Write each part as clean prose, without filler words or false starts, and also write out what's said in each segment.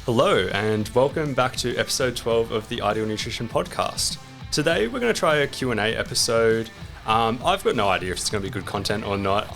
Hello and welcome back to episode 12 of the Ideal Nutrition Podcast. Today we're going to try a Q&A episode. I've got no idea if it's going to be good content or not.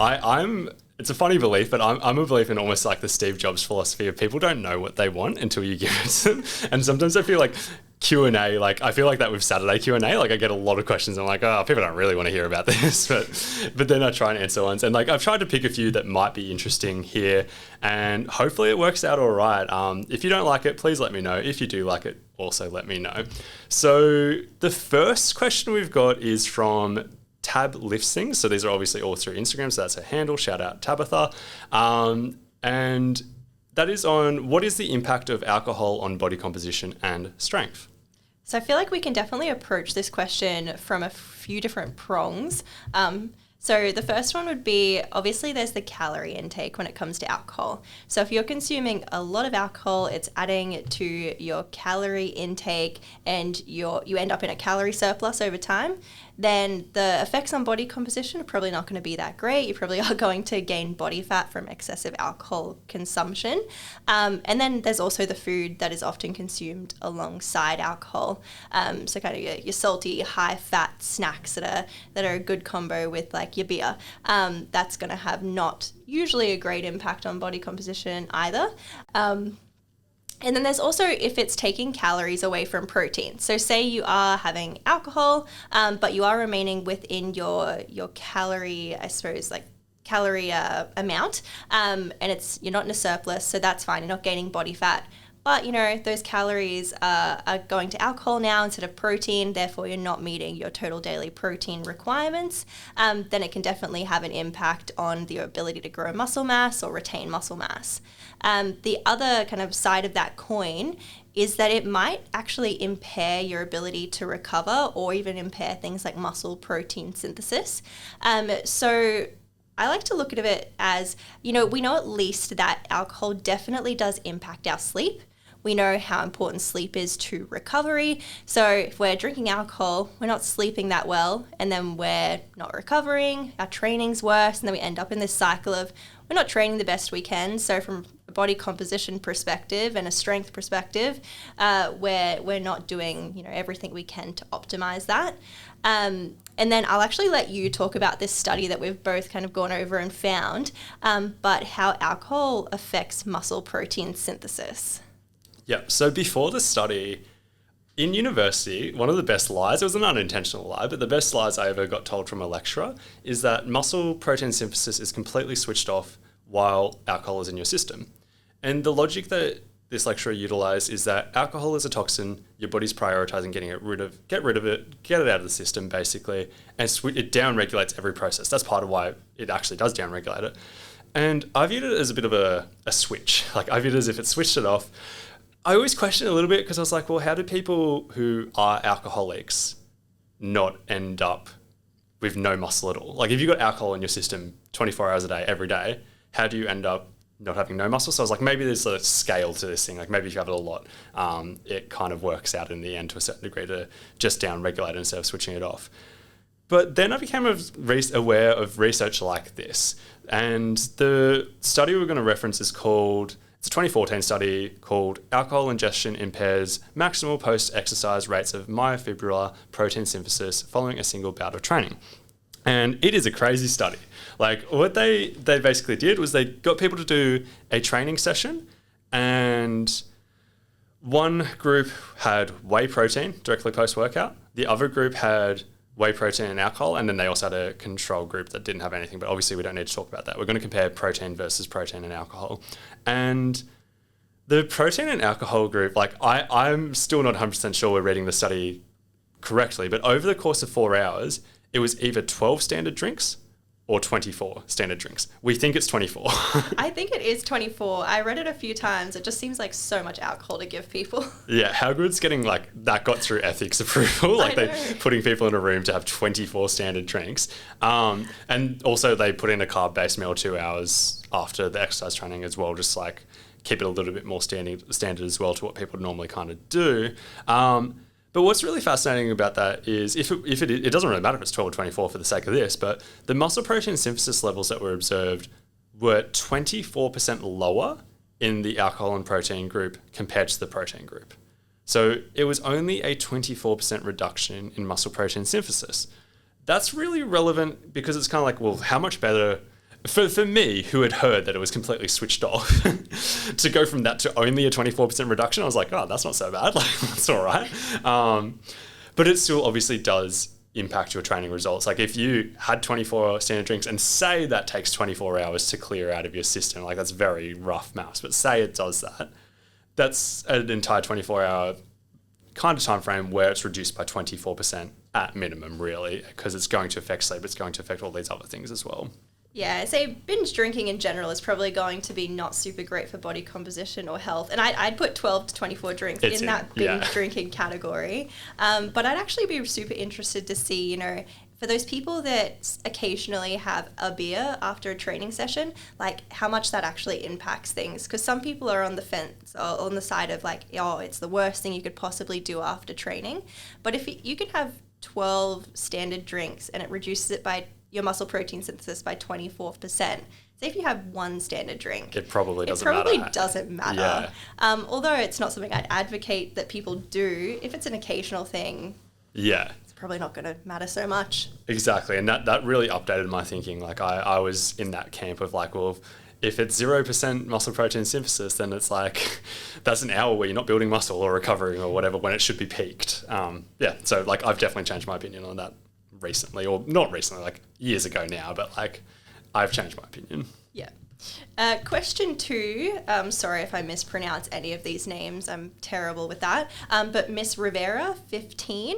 It's a funny belief, but I'm a believer in almost like the Steve Jobs philosophy of people don't know what they want until you give it to them. And sometimes I feel like Q&A, I feel like that with Saturday Q&A, I get a lot of questions. I'm like, oh, people don't really want to hear about this, but then I try and answer ones. And I've tried to pick a few that might be interesting here, and hopefully it works out all right. If you don't like it, please let me know. If you do like it, also let me know. So the first question we've got is from Tab Lifts Things. So these are obviously all through Instagram, so that's her handle. Shout out Tabitha. And that is on what is the impact of alcohol on body composition and strength? So I feel like we can definitely approach this question from a few different prongs. So the first one would be, obviously there's the calorie intake when it comes to alcohol. So if you're consuming a lot of alcohol, it's adding to your calorie intake and you end up in a calorie surplus over time, then the effects on body composition are probably not going to be that great. You probably are going to gain body fat from excessive alcohol consumption. And then there's also the food that is often consumed alongside alcohol. So kind of your salty, high-fat snacks that are a good combo with your beer. That's going to have not usually a great impact on body composition either. And then there's also if it's taking calories away from protein. So say you are having alcohol, but you are remaining within your calorie, I suppose, calorie amount, and you're not in a surplus, so that's fine. You're not gaining body fat. But, those calories are going to alcohol now instead of protein, therefore you're not meeting your total daily protein requirements, then it can definitely have an impact on the ability to grow muscle mass or retain muscle mass. The other kind of side of that coin is that it might actually impair your ability to recover or even impair things like muscle protein synthesis. So I like to look at it as, we know at least that alcohol definitely does impact our sleep. We know how important sleep is to recovery. So if we're drinking alcohol, we're not sleeping that well, and then we're not recovering, our training's worse, and then we end up in this cycle of we're not training the best we can. So from a body composition perspective and a strength perspective, we're not doing everything we can to optimize that. And then I'll actually let you talk about this study that we've both kind of gone over and found, but how alcohol affects muscle protein synthesis. Yeah, so before the study, in university, one of the best lies, it was an unintentional lie, but the best lies I ever got told from a lecturer is that muscle protein synthesis is completely switched off while alcohol is in your system. And the logic that this lecturer utilized is that alcohol is a toxin, your body's prioritizing get rid of it, get it out of the system basically, and it down-regulates every process. That's part of why it actually does down-regulate it. And I viewed it as a bit of a switch. I viewed it as if it switched it off. I always question it a little bit because I was like, well, how do people who are alcoholics not end up with no muscle at all? If you've got alcohol in your system 24 hours a day, every day, how do you end up not having no muscle? So I was like, maybe there's a scale to this thing. Maybe if you have it a lot, it kind of works out in the end to a certain degree to just down-regulate it instead of switching it off. But then I became aware of research like this. And the study we're going to reference is called... It's a 2014 study called Alcohol Ingestion Impairs Maximal Post-Exercise Rates of Myofibrillar Protein Synthesis Following a Single Bout of Training. And it is a crazy study. What they basically did was they got people to do a training session, and one group had whey protein directly post-workout. The other group had whey protein and alcohol, and then they also had a control group that didn't have anything, but obviously we don't need to talk about that. We're going to compare protein versus protein and alcohol. And the protein and alcohol group, I'm still not 100% sure we're reading the study correctly, but over the course of 4 hours, it was either 12 standard drinks or 24 standard drinks. We think it's 24. I think it is 24. I read it a few times. It just seems like so much alcohol to give people. Yeah, how good's getting that got through ethics approval? They putting people in a room to have 24 standard drinks. And also they put in a carb-based meal 2 hours after the exercise training as well, just keep it a little bit more standard as well to what people normally kind of do. But what's really fascinating about that is it doesn't really matter if it's 12 or 24 for the sake of this, but the muscle protein synthesis levels that were observed were 24% lower in the alcohol and protein group compared to the protein group. So it was only a 24% reduction in muscle protein synthesis. That's really relevant because it's kind of like, well, how much better for me, who had heard that it was completely switched off, to go from that to only a 24% reduction, I was like, oh, that's not so bad. Like, that's all right. But it still obviously does impact your training results. Like if you had 24 standard drinks and say that takes 24 hours to clear out of your system, like that's very rough maths, but say it does that, that's an entire 24-hour kind of time frame where it's reduced by 24% at minimum, really, because it's going to affect sleep, it's going to affect all these other things as well. Yeah, I say binge drinking in general is probably going to be not super great for body composition or health. And I'd put 12 to 24 drinks in that binge drinking category. But I'd actually be super interested to see, you know, for those people that occasionally have a beer after a training session, like how much that actually impacts things. Because some people are on the fence or on the side of like, oh, it's the worst thing you could possibly do after training. But if you can have 12 standard drinks and it reduces it by your muscle protein synthesis by 24%. Say if you have one standard drink. It probably doesn't matter. Yeah. Although it's not something I'd advocate that people do, if it's an occasional thing, it's probably not going to matter so much. Exactly. And that really updated my thinking. Like I was in that camp of like, well, if it's 0% muscle protein synthesis, then it's like, that's an hour where you're not building muscle or recovering or whatever when it should be peaked. So like I've definitely changed my opinion on that recently, or not recently, like years ago now, but like I've changed my opinion. Yeah. Question 2, sorry if I mispronounce any of these names, I'm terrible with that, but Miss Rivera 15,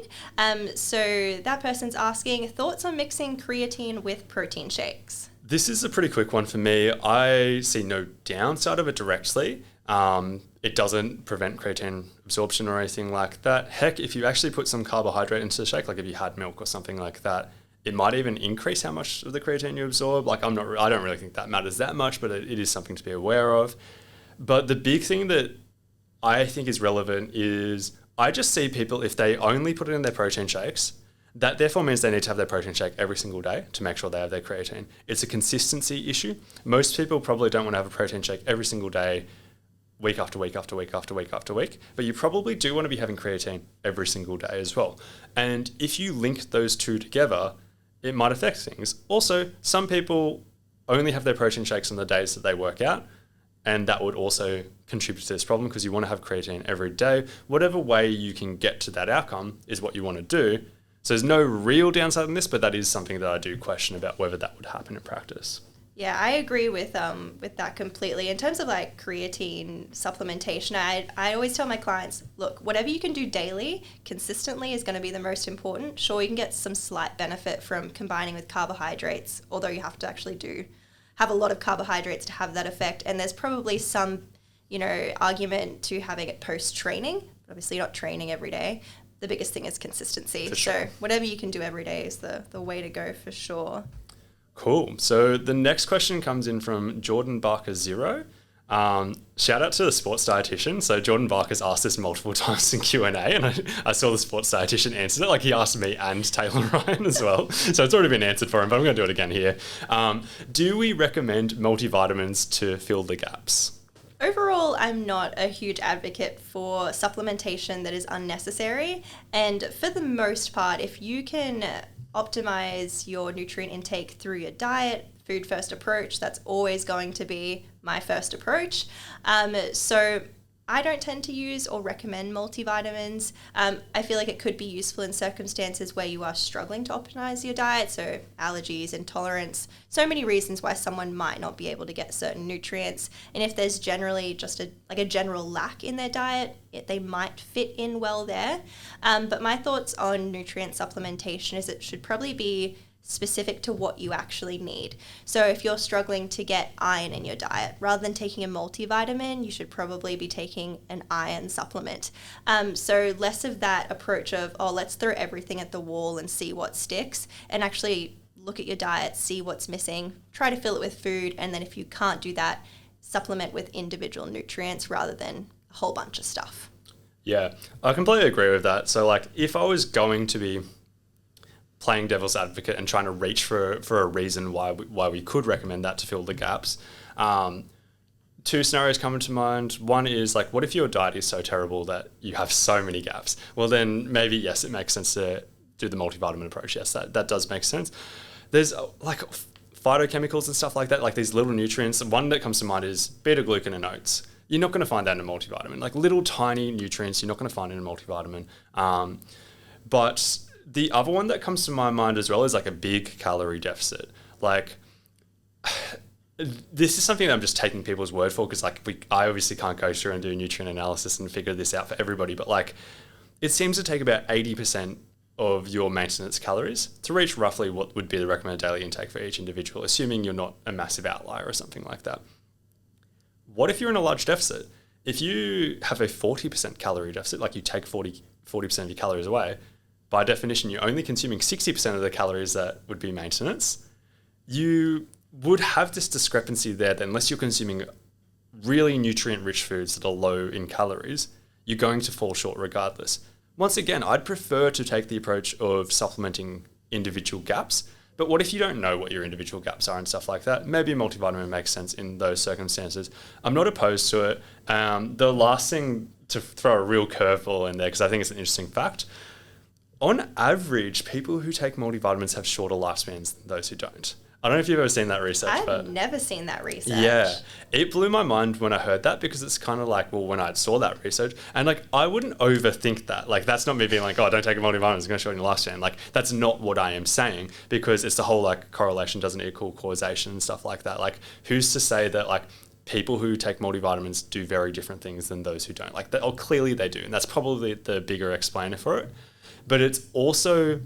so that person's asking thoughts on mixing creatine with protein shakes. This is a pretty quick one for me. I see no downside of it directly. It doesn't prevent creatine absorption or anything like that. Heck, if you actually put some carbohydrate into the shake, like if you had milk or something like that, it might even increase how much of the creatine you absorb. Like I don't really think that matters that much, but it is something to be aware of. But the big thing that I think is relevant is I just see people, if they only put it in their protein shakes, that therefore means they need to have their protein shake every single day to make sure they have their creatine. It's a consistency issue. Most people probably don't want to have a protein shake every single day, week after week after week after week after week, but you probably do want to be having creatine every single day as well. And if you link those two together, it might affect things. Also, some people only have their protein shakes on the days that they work out, and that would also contribute to this problem because you want to have creatine every day. Whatever way you can get to that outcome is what you want to do. So there's no real downside in this, but that is something that I do question about whether that would happen in practice. Yeah, I agree with that completely. In terms of like creatine supplementation, I always tell my clients, look, whatever you can do daily, consistently is going to be the most important. Sure, you can get some slight benefit from combining with carbohydrates, although you have to actually have a lot of carbohydrates to have that effect. And there's probably some, argument to having it post-training. Obviously, you're not training every day. The biggest thing is consistency. For sure. So whatever you can do every day is the way to go for sure. Cool. So the next question comes in from Jordan Barker 0. Shout out to the sports dietitian. So Jordan Barker's asked this multiple times in Q&A, and I saw the sports dietitian answered it. Like he asked me and Taylor Ryan as well. So it's already been answered for him, but I'm going to do it again here. Do we recommend multivitamins to fill the gaps? Overall, I'm not a huge advocate for supplementation that is unnecessary. And for the most part, if you can optimize your nutrient intake through your diet, food first approach, that's always going to be my first approach. So I don't tend to use or recommend multivitamins. I feel like it could be useful in circumstances where you are struggling to optimize your diet, so allergies, intolerance, so many reasons why someone might not be able to get certain nutrients. And if there's generally just a general lack in their diet, they might fit in well there. But my thoughts on nutrient supplementation is it should probably be specific to what you actually need. So if you're struggling to get iron in your diet, rather than taking a multivitamin, you should probably be taking an iron supplement. So less of that approach of, let's throw everything at the wall and see what sticks, and actually look at your diet, see what's missing, try to fill it with food, and then if you can't do that, supplement with individual nutrients rather than a whole bunch of stuff. Yeah, I completely agree with that. So like if I was going to be playing devil's advocate and trying to reach for a reason why we could recommend that to fill the gaps, two scenarios come to mind. One is like, what if your diet is so terrible that you have so many gaps? Well, then maybe, yes, it makes sense to do the multivitamin approach. Yes, that does make sense. There's like phytochemicals and stuff like that, like these little nutrients. One that comes to mind is beta-glucan in oats. You're not going to find that in a multivitamin. Like little tiny nutrients, you're not going to find in a multivitamin. But the other one that comes to my mind as well is like a big calorie deficit. Like this is something that I'm just taking people's word for, because like I obviously can't go through and do nutrient analysis and figure this out for everybody. But like it seems to take about 80% of your maintenance calories to reach roughly what would be the recommended daily intake for each individual, assuming you're not a massive outlier or something like that. What if you're in a large deficit? If you have a 40% calorie deficit, like you take 40% of your calories away, by definition, you're only consuming 60% of the calories that would be maintenance. You would have this discrepancy there that unless you're consuming really nutrient-rich foods that are low in calories, you're going to fall short regardless. Once again, I'd prefer to take the approach of supplementing individual gaps. But what if you don't know what your individual gaps are and stuff like that? Maybe a multivitamin makes sense in those circumstances. I'm not opposed to it. The last thing, to throw a real curveball in there, because I think it's an interesting fact, on average, people who take multivitamins have shorter lifespans than those who don't. I don't know if you've ever seen that research. I've never seen that research. Yeah, it blew my mind when I heard that, because it's kind of like, well, when I saw that research, and like I wouldn't overthink that. Like that's not me being like, oh, don't take a multivitamin, it's going to shorten your lifespan. Like that's not what I am saying, because it's the whole like correlation doesn't equal causation and stuff like that. Like who's to say that like people who take multivitamins do very different things than those who don't? Like clearly they do, and that's probably the bigger explainer for it. But it's also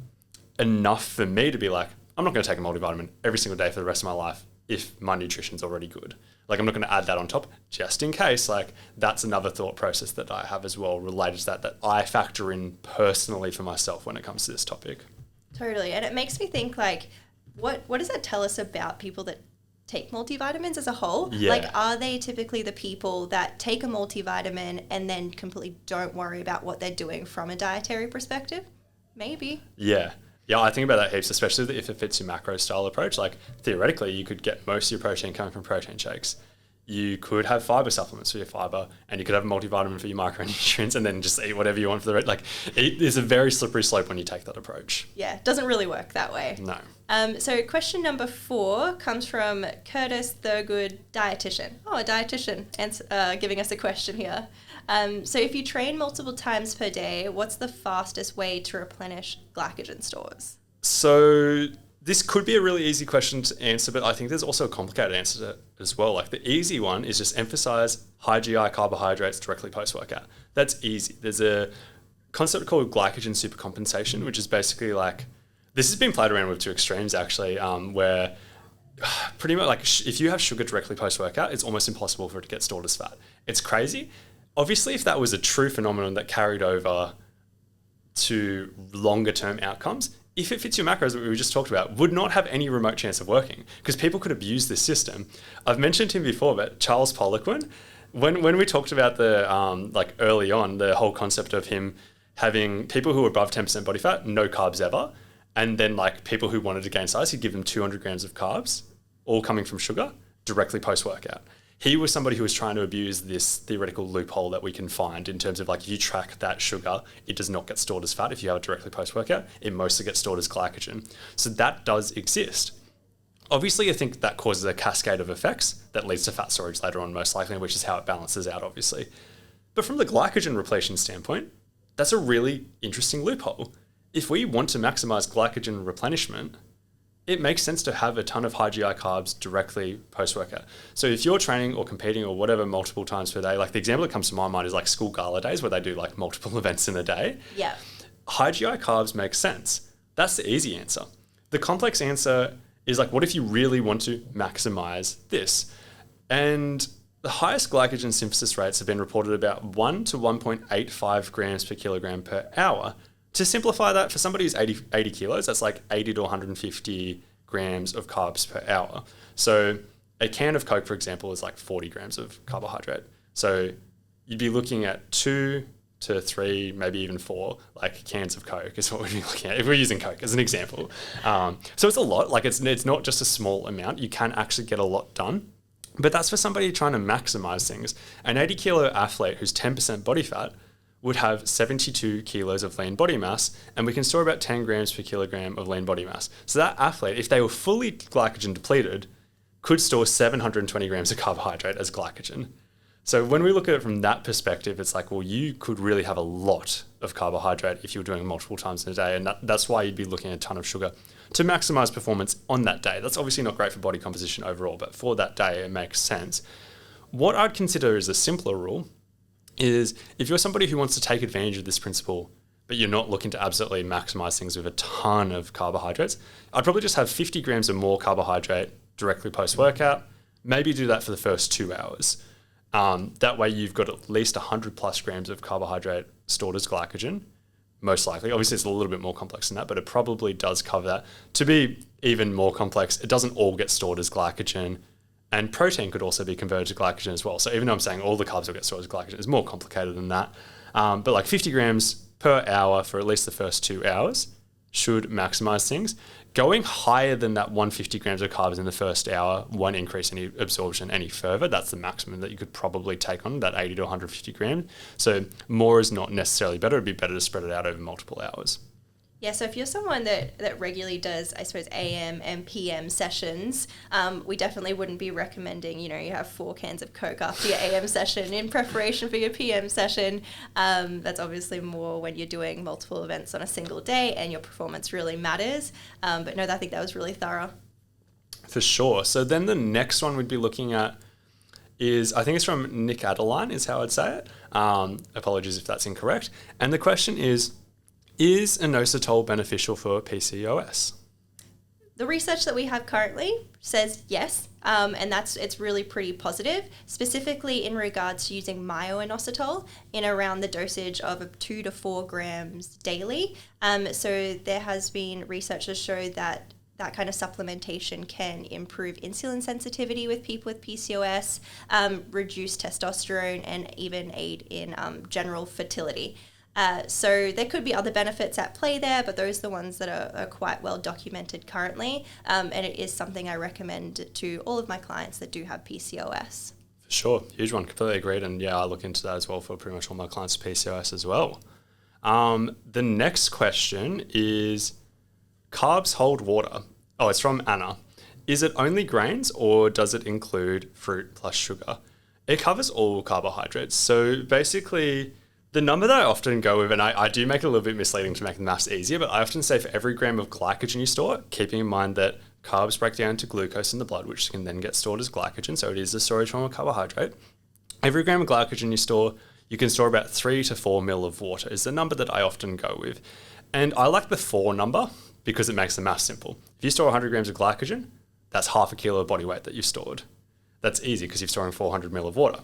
enough for me to be like, I'm not going to take a multivitamin every single day for the rest of my life if my nutrition's already good. Like I'm not going to add that on top just in case. Like that's another thought process that I have as well related to that I factor in personally for myself when it comes to this topic. Totally. And it makes me think like, what does that tell us about people that take multivitamins as a whole? Yeah. Like are they typically the people that take a multivitamin and then completely don't worry about what they're doing from a dietary perspective? Maybe. Yeah. Yeah, I think about that heaps, especially if it fits your macro style approach. Like theoretically, you could get most of your protein coming from protein shakes. You could have fiber supplements for your fiber, and you could have a multivitamin for your micronutrients, and then just eat whatever you want for the rest. Like it is a very slippery slope when you take that approach. Yeah, it doesn't really work that way. No. So question number 4 comes from Curtis Thurgood, dietitian. Oh, a dietitian giving us a question here. So if you train multiple times per day, what's the fastest way to replenish glycogen stores? So this could be a really easy question to answer, but I think there's also a complicated answer to it as well. Like the easy one is just emphasize high GI carbohydrates directly post-workout. That's easy. There's a concept called glycogen supercompensation, which is basically like, this has been played around with to extremes actually, where pretty much like if you have sugar directly post-workout, it's almost impossible for it to get stored as fat. It's crazy. Obviously, if that was a true phenomenon that carried over to longer term outcomes, if it fits your macros that we just talked about, would not have any remote chance of working, because people could abuse this system. I've mentioned him before, but Charles Poliquin, when we talked about the like early on, the whole concept of him having people who were above 10% body fat, no carbs ever, and then like people who wanted to gain size, he'd give them 200 grams of carbs, all coming from sugar, directly post-workout. He was somebody who was trying to abuse this theoretical loophole that we can find in terms of like, if you track that sugar, it does not get stored as fat. If you have it directly post-workout, it mostly gets stored as glycogen. So that does exist. Obviously, I think that causes a cascade of effects that leads to fat storage later on, most likely, which is how it balances out, obviously. But from the glycogen repletion standpoint, that's a really interesting loophole. If we want to maximize glycogen replenishment, it makes sense to have a ton of high GI carbs directly post-workout. So if you're training or competing or whatever multiple times per day, like the example that comes to my mind is like school gala days where they do like multiple events in a day. Yeah. High GI carbs make sense. That's the easy answer. The complex answer is like, what if you really want to maximize this? And the highest glycogen synthesis rates have been reported about 1 to 1.85 grams per kilogram per hour. To simplify that, for somebody who's 80 kilos, that's like 80 to 150 grams of carbs per hour. So a can of Coke, for example, is like 40 grams of carbohydrate. So you'd be looking at 2 to 3, maybe even 4, like cans of Coke is what we'd be looking at if we're using Coke as an example. So it's a lot. Like it's not just a small amount. You can actually get a lot done. But that's for somebody trying to maximize things. An 80 kilo athlete who's 10% body fat would have 72 kilos of lean body mass, and we can store about 10 grams per kilogram of lean body mass. So that athlete, if they were fully glycogen depleted, could store 720 grams of carbohydrate as glycogen. So when we look at it from that perspective, it's like, well, you could really have a lot of carbohydrate if you were doing multiple times in a day, and that's why you'd be looking at a ton of sugar to maximize performance on that day. That's obviously not great for body composition overall, but for that day, it makes sense. What I'd consider as a simpler rule is if you're somebody who wants to take advantage of this principle, but you're not looking to absolutely maximize things with a ton of carbohydrates, I'd probably just have 50 grams or more carbohydrate directly post-workout. Maybe do that for the first 2 hours. That way you've got at least 100 plus grams of carbohydrate stored as glycogen, most likely. Obviously, it's a little bit more complex than that, but it probably does cover that. To be even more complex, it doesn't all get stored as glycogen, and protein could also be converted to glycogen as well. So even though I'm saying all the carbs will get stored as glycogen, it's more complicated than that. But like 50 grams per hour for at least the first 2 hours should maximize things. Going higher than that 150 grams of carbs in the first hour won't increase any absorption any further. That's the maximum that you could probably take on, that 80 to 150 grams. So more is not necessarily better. It'd be better to spread it out over multiple hours. Yeah, so if you're someone that regularly does, I suppose, AM and PM sessions, we definitely wouldn't be recommending, you have 4 cans of Coke after your AM session in preparation for your PM session. That's obviously more when you're doing multiple events on a single day and your performance really matters. But no, I think that was really thorough. For sure. So then the next one we'd be looking at is, I think it's from Nick Adeline is how I'd say it. Apologies if that's incorrect. And the question is inositol beneficial for PCOS? The research that we have currently says yes, and it's really pretty positive, specifically in regards to using myo-inositol in around the dosage of 2 to 4 grams daily. So there has been research to show that kind of supplementation can improve insulin sensitivity with people with PCOS, reduce testosterone, and even aid in general fertility. So there could be other benefits at play there, but those are the ones that are quite well documented currently. And it is something I recommend to all of my clients that do have PCOS. For sure. Huge one. Completely agreed. And yeah, I look into that as well for pretty much all my clients with PCOS as well. The next question is, carbs hold water. Oh, it's from Anna. Is it only grains or does it include fruit plus sugar? It covers all carbohydrates. So basically, the number that I often go with, and I do make it a little bit misleading to make the maths easier, but I often say for every gram of glycogen you store, keeping in mind that carbs break down to glucose in the blood, which can then get stored as glycogen, so it is the storage form of carbohydrate. Every gram of glycogen you store, you can store about 3 to 4 mil of water is the number that I often go with. And I like the 4 number because it makes the math simple. If you store 100 grams of glycogen, that's half a kilo of body weight that you've stored. That's easy because you're storing 400 mil of water.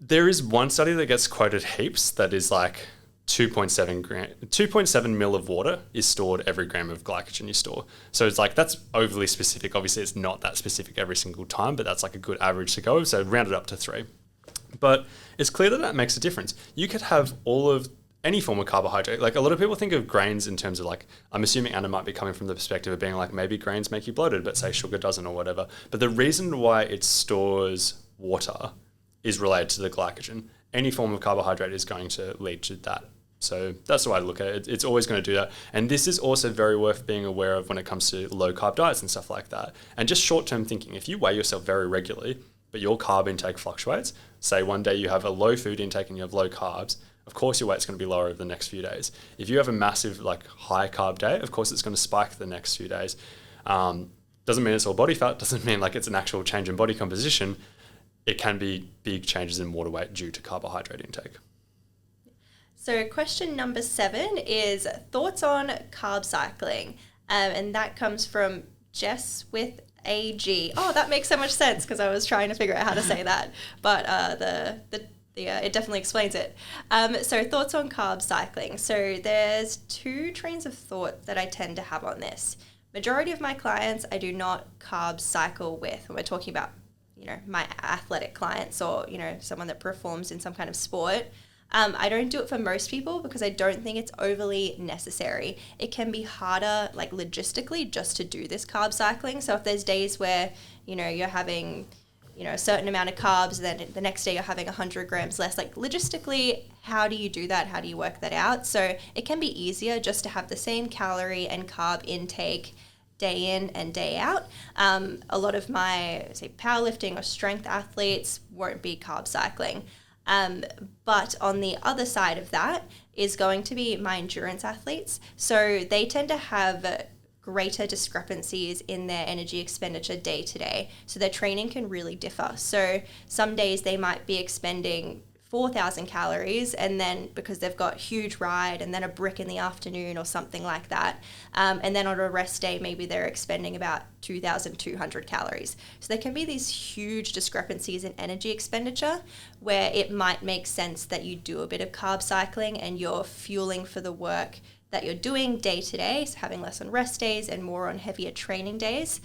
There is one study that gets quoted heaps that is like 2.7 mil of water is stored every gram of glycogen you store. So it's like, that's overly specific. Obviously, it's not that specific every single time, but that's like a good average to go with. So round it up to 3. But it's clear that makes a difference. You could have all of any form of carbohydrate. Like a lot of people think of grains in terms of like, I'm assuming Anna might be coming from the perspective of being like, maybe grains make you bloated, but say sugar doesn't or whatever. But the reason why it stores water is related to the glycogen. Any form of carbohydrate is going to lead to that. So that's the way I look at it. It's always going to do that. And this is also very worth being aware of when it comes to low carb diets and stuff like that. And just short-term thinking, if you weigh yourself very regularly, but your carb intake fluctuates, say one day you have a low food intake and you have low carbs, of course your weight's going to be lower over the next few days. If you have a massive like high carb day, of course it's going to spike the next few days. Doesn't mean it's all body fat, doesn't mean like it's an actual change in body composition. It can be big changes in water weight due to carbohydrate intake. So question number 7 is thoughts on carb cycling. And that comes from Jess with AG. Oh, that makes so much sense because I was trying to figure out how to say that. But it definitely explains it. So thoughts on carb cycling. So there's 2 trains of thought that I tend to have on this. Majority of my clients I do not carb cycle with. When we're talking about my athletic clients or, someone that performs in some kind of sport. I don't do it for most people because I don't think it's overly necessary. It can be harder, like logistically, just to do this carb cycling. So if there's days where, you're having, a certain amount of carbs, then the next day you're having 100 grams less, like logistically, how do you do that? How do you work that out? So it can be easier just to have the same calorie and carb intake day in and day out. A lot of my, say, powerlifting or strength athletes won't be carb cycling. But on the other side of that is going to be my endurance athletes. So they tend to have greater discrepancies in their energy expenditure day to day. So their training can really differ. So some days they might be expending 4,000 calories, and then because they've got huge ride and then a brick in the afternoon or something like that, and then on a rest day maybe they're expending about 2,200 calories. So there can be these huge discrepancies in energy expenditure where it might make sense that you do a bit of carb cycling and you're fueling for the work that you're doing day to day, so having less on rest days and more on heavier training days.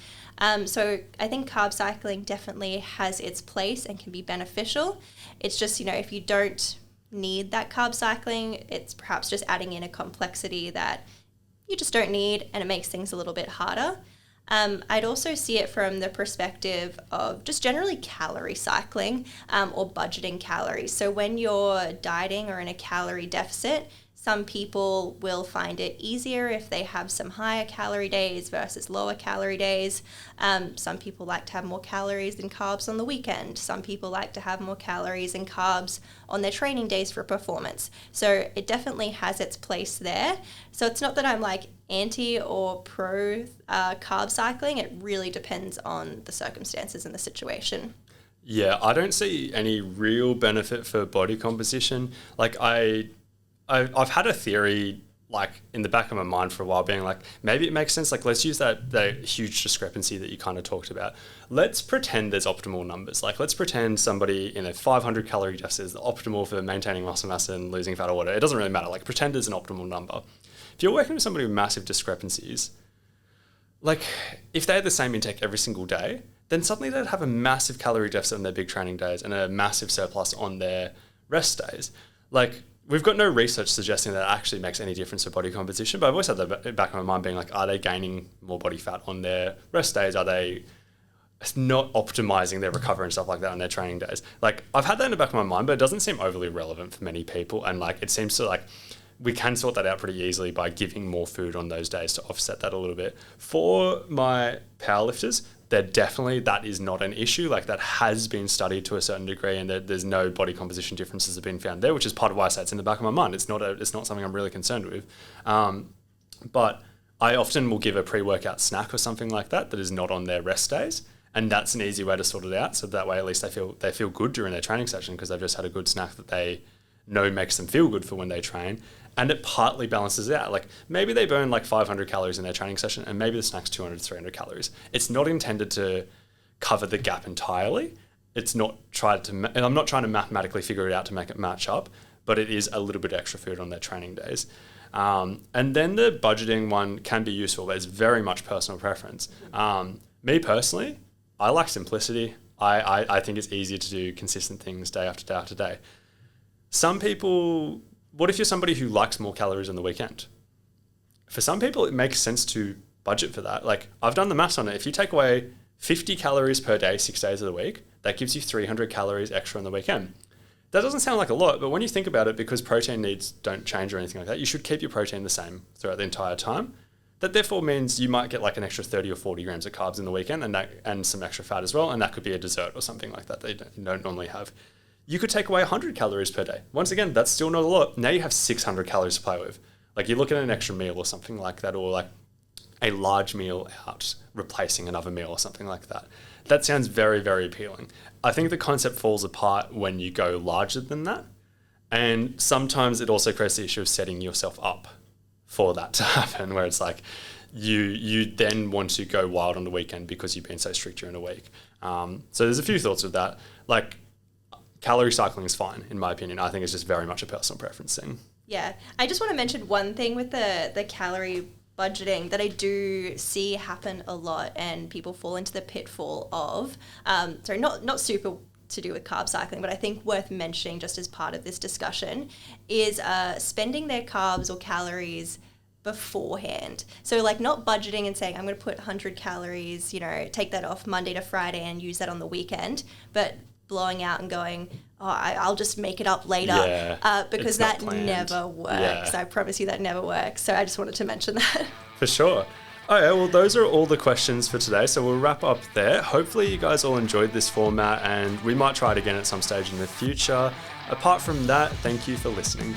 So I think carb cycling definitely has its place and can be beneficial. It's just, if you don't need that carb cycling, it's perhaps just adding in a complexity that you just don't need, and it makes things a little bit harder. I'd also see it from the perspective of just generally calorie cycling or budgeting calories. So when you're dieting or in a calorie deficit, some people will find it easier if they have some higher calorie days versus lower calorie days. Some people like to have more calories and carbs on the weekend. Some people like to have more calories and carbs on their training days for performance. So it definitely has its place there. So it's not that I'm like anti or pro carb cycling. It really depends on the circumstances and the situation. Yeah, I don't see any real benefit for body composition. Like I've had a theory like in the back of my mind for a while being like, maybe it makes sense. Like, let's use that huge discrepancy that you kind of talked about. Let's pretend there's optimal numbers. Like, let's pretend somebody in a 500 calorie deficit is optimal for maintaining muscle mass and losing fat or whatever. It doesn't really matter. Like, pretend there's an optimal number. If you're working with somebody with massive discrepancies, like if they had the same intake every single day, then suddenly they'd have a massive calorie deficit on their big training days and a massive surplus on their rest days. Like, we've got no research suggesting that it actually makes any difference for body composition, but I've always had that back of my mind being like, are they gaining more body fat on their rest days? Are they not optimizing their recovery and stuff like that on their training days? Like, I've had that in the back of my mind, but it doesn't seem overly relevant for many people. And like, it seems to like, we can sort that out pretty easily by giving more food on those days to offset that a little bit. For my powerlifters, that is not an issue. Like, that has been studied to a certain degree, and there's no body composition differences have been found there, which is part of why I say it's in the back of my mind. It's not something I'm really concerned with. But I often will give a pre-workout snack or something like that is not on their rest days, and that's an easy way to sort it out. So that way, at least they feel good during their training session because they've just had a good snack that they know makes them feel good for when they train. And it partly balances out. Like, maybe they burn like 500 calories in their training session and maybe the snack's 200 to 300 calories. It's not intended to cover the gap entirely. And I'm not trying to mathematically figure it out to make it match up, but it is a little bit extra food on their training days. And then the budgeting one can be useful, but it's very much personal preference. Me personally, I like simplicity. I think it's easier to do consistent things day after day after day. Some people, what if you're somebody who likes more calories on the weekend? For some people, it makes sense to budget for that. Like, I've done the maths on it. If you take away 50 calories per day, 6 days of the week, that gives you 300 calories extra on the weekend. That doesn't sound like a lot, but when you think about it, because protein needs don't change or anything like that, you should keep your protein the same throughout the entire time. That therefore means you might get like an extra 30 or 40 grams of carbs in the weekend and some extra fat as well, and that could be a dessert or something like that you don't normally have. You could take away 100 calories per day. Once again, that's still not a lot. Now you have 600 calories to play with. Like, you look at an extra meal or something like that, or like a large meal out replacing another meal or something like that. That sounds very, very appealing. I think the concept falls apart when you go larger than that. And sometimes it also creates the issue of setting yourself up for that to happen, where it's like you then want to go wild on the weekend because you've been so strict during the week. So there's a few thoughts with that. Like, calorie cycling is fine, in my opinion. I think it's just very much a personal preference thing. Yeah. I just want to mention one thing with the calorie budgeting that I do see happen a lot and people fall into the pitfall of. Not super to do with carb cycling, but I think worth mentioning just as part of this discussion is spending their carbs or calories beforehand. So like not budgeting and saying, I'm going to put 100 calories, take that off Monday to Friday and use that on the weekend, but blowing out and going, I'll just make it up later, because that never works. I promise you that never works. So I just wanted to mention that. For sure. Okay, well, those are all the questions for today, so we'll wrap up there. Hopefully you guys all enjoyed this format, and we might try it again at some stage in the future. Apart from that, thank you for listening.